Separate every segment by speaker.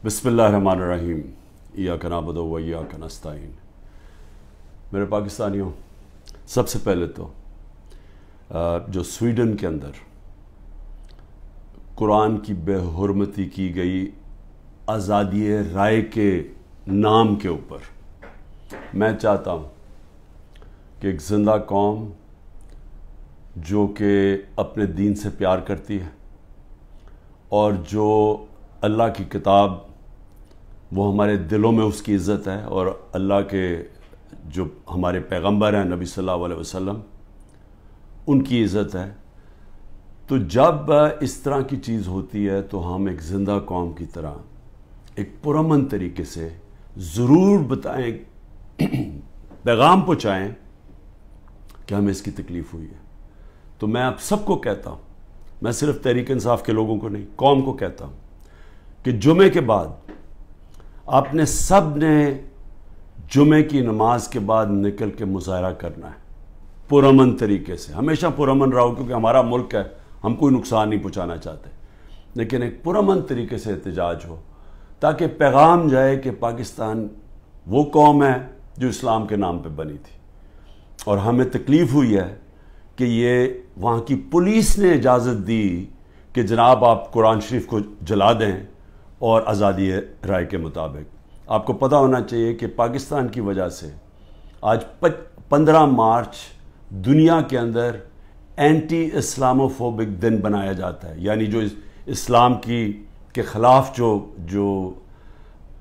Speaker 1: बिस्मिल्लाहिर्रहमानिर्रहीम इय्याक नअबुदु व इय्याक नस्तईन। मेरे पाकिस्तानियों, सबसे पहले तो जो स्वीडन के अंदर कुरान की बेहुरमती की गई आज़ादी राय के नाम के ऊपर मैं चाहता हूँ कि एक ज़िंदा कौम जो कि अपने दीन से प्यार करती है और जो अल्लाह की किताब वो हमारे दिलों में उसकी इज़्ज़त है और अल्लाह के जो हमारे पैगंबर हैं नबी सल्लल्लाहु अलैहि वसल्लम उनकी इज़्ज़त है, तो जब इस तरह की चीज़ होती है तो हम एक ज़िंदा कौम की तरह एक पुरअमन तरीके से ज़रूर बताएं, पैगाम पहुँचाएँ कि हमें इसकी तकलीफ़ हुई है। तो मैं आप सबको कहता हूँ, मैं सिर्फ तहरीक इंसाफ के लोगों को नहीं, कौम को कहता हूँ कि जुमे के बाद आपने सब ने जुमे की नमाज के बाद निकल के मुजाहरा करना है पुरअमन तरीके से। हमेशा पुरअमन रहो क्योंकि हमारा मुल्क है, हम कोई नुकसान नहीं पहुंचाना चाहते, लेकिन एक पुरअमन तरीके से एहतजाज हो ताकि पैगाम जाए कि पाकिस्तान वो कौम है जो इस्लाम के नाम पे बनी थी और हमें तकलीफ़ हुई है कि ये वहाँ की पुलिस ने इजाज़त दी कि जनाब आप कुरान शरीफ को जला दें और आज़ादी राय के मुताबिक। आपको पता होना चाहिए कि पाकिस्तान की वजह से आज 15 मार्च दुनिया के अंदर एंटी इस्लामोफोबिक दिन बनाया जाता है, यानी जो इस्लाम के ख़िलाफ़ जो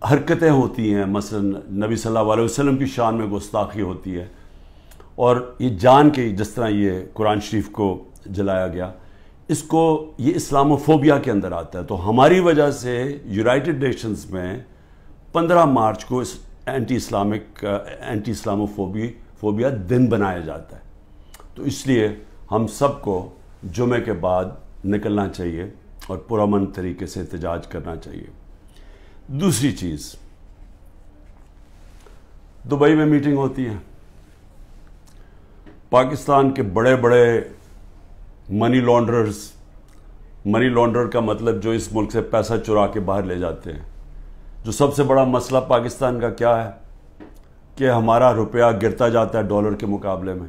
Speaker 1: हरकतें होती हैं, मसलन नबी सल्लल्लाहु अलैहि वसल्लम की शान में गुस्ताखी होती है और ये जान के जिस तरह ये कुरान शरीफ को जलाया गया, इसको ये इस्लामोफोबिया के अंदर आता है। तो हमारी वजह से यूनाइटेड नेशंस में 15 मार्च को इस एंटी इस्लामोफोबिया दिन बनाया जाता है। तो इसलिए हम सबको जुमे के बाद निकलना चाहिए और पुरअमन तरीके से एहतजाज करना चाहिए। दूसरी चीज़, दुबई में मीटिंग होती है, पाकिस्तान के बड़े बड़े मनी लॉन्ड्रर का मतलब जो इस मुल्क से पैसा चुरा के बाहर ले जाते हैं। जो सबसे बड़ा मसला पाकिस्तान का क्या है कि हमारा रुपया गिरता जाता है डॉलर के मुकाबले में।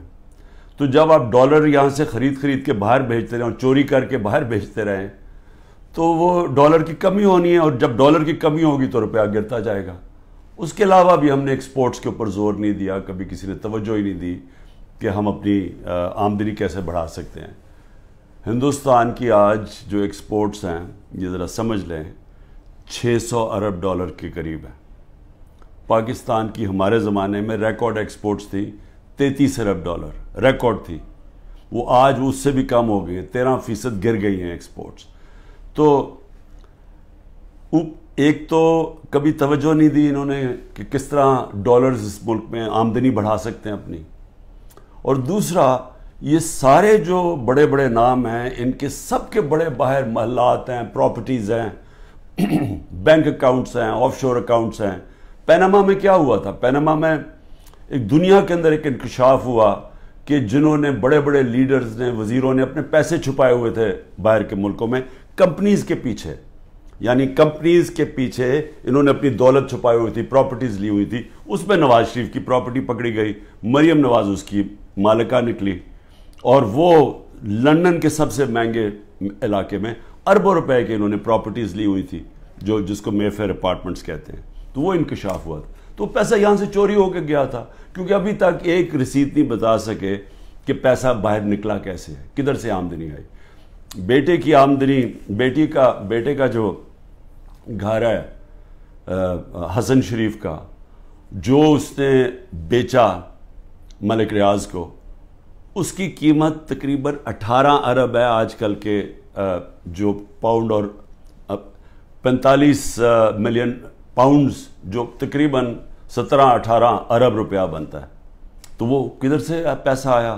Speaker 1: तो जब आप डॉलर यहाँ से खरीद के बाहर भेजते रहें और चोरी करके बाहर भेजते रहें तो वो डॉलर की कमी होनी है और जब डॉलर की कमी होगी तो रुपया गिरता जाएगा। उसके अलावा भी हमने एक्सपोर्ट्स के ऊपर जोर नहीं दिया, कभी किसी ने तवज्जो ही नहीं दी कि हम अपनी आमदनी कैसे बढ़ा सकते हैं। हिंदुस्तान की आज जो एक्सपोर्ट्स हैं ये ज़रा समझ लें 600 अरब डॉलर के करीब है। पाकिस्तान की हमारे ज़माने में रिकॉर्ड एक्सपोर्ट्स थी 33 अरब डॉलर, रिकॉर्ड थी, वो आज उससे भी कम हो गई है, 13% गिर गई हैं एक्सपोर्ट्स। तो एक तो कभी तवज्जो नहीं दी इन्होंने कि किस तरह डॉलर्स इस मुल्क में आमदनी बढ़ा सकते हैं अपनी, और दूसरा ये सारे जो बड़े बड़े नाम हैं इनके सबके बड़े बाहर महल्लात हैं, प्रॉपर्टीज़ हैं, बैंक अकाउंट्स हैं, ऑफशोर अकाउंट्स हैं। पनामा में क्या हुआ था? पनामा में एक दुनिया के अंदर एक इंकशाफ हुआ कि जिन्होंने बड़े बड़े लीडर्स ने, वजीरों ने अपने पैसे छुपाए हुए थे बाहर के मुल्कों में कंपनीज़ के पीछे, यानी कंपनीज़ के पीछे इन्होंने अपनी दौलत छुपाई हुई थी, प्रॉपर्टीज़ ली हुई थी। उसमें नवाज शरीफ की प्रॉपर्टी पकड़ी गई, मरियम नवाज उसकी मालिका निकली और वो लंदन के सबसे महंगे इलाके में अरबों रुपए के इन्होंने प्रॉपर्टीज़ ली हुई थी जिसको मेफेयर अपार्टमेंट्स कहते हैं। तो वो इंकशाफ हुआ था, तो पैसा यहाँ से चोरी होकर गया था क्योंकि अभी तक एक रसीद नहीं बता सके कि पैसा बाहर निकला कैसे है, किधर से आमदनी आई। बेटे की आमदनी, बेटे का जो घर है हसन शरीफ का, जो उसने बेचा मलिक रियाज को, उसकी कीमत तकरीबन 18 अरब है आजकल के जो पाउंड, और 45 मिलियन पाउंड्स जो तकरीबन 17-18 अरब रुपया बनता है। तो वो किधर से पैसा आया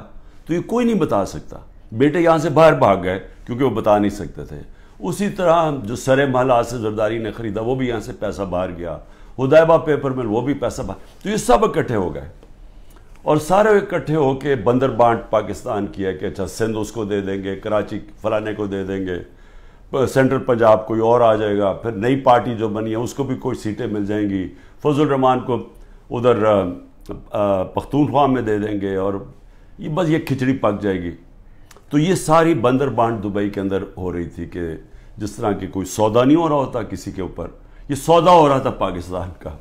Speaker 1: तो ये कोई नहीं बता सकता। बेटे यहाँ से बाहर भाग गए क्योंकि वो बता नहीं सकते थे। उसी तरह जो सरे महल आसिफ जरदारी ने ख़रीदा वो भी यहाँ से पैसा बाहर गया, हुदैबा पेपर मिल वो भी पैसा बाहर। तो ये सब इकट्ठे हो गए और सारे इकट्ठे होके बंदर बांट पाकिस्तान किया कि अच्छा सिंध उसको दे देंगे, कराची फलाने को दे देंगे, سینٹرل پنجاب کوئی اور آ جائے گا، پھر نئی پارٹی جو بنی ہے اس کو بھی کوئی سیٹیں مل جائیں گی، فضل الرحمان کو ادھر پختونخوا میں دے دیں گے، اور یہ بس یہ کھچڑی پک جائے گی۔ تو یہ ساری بندر بانٹ دبئی کے اندر ہو رہی تھی کہ جس طرح کہ کوئی سودا نہیں ہو رہا ہوتا کسی کے اوپر، یہ سودا ہو رہا تھا پاکستان کا۔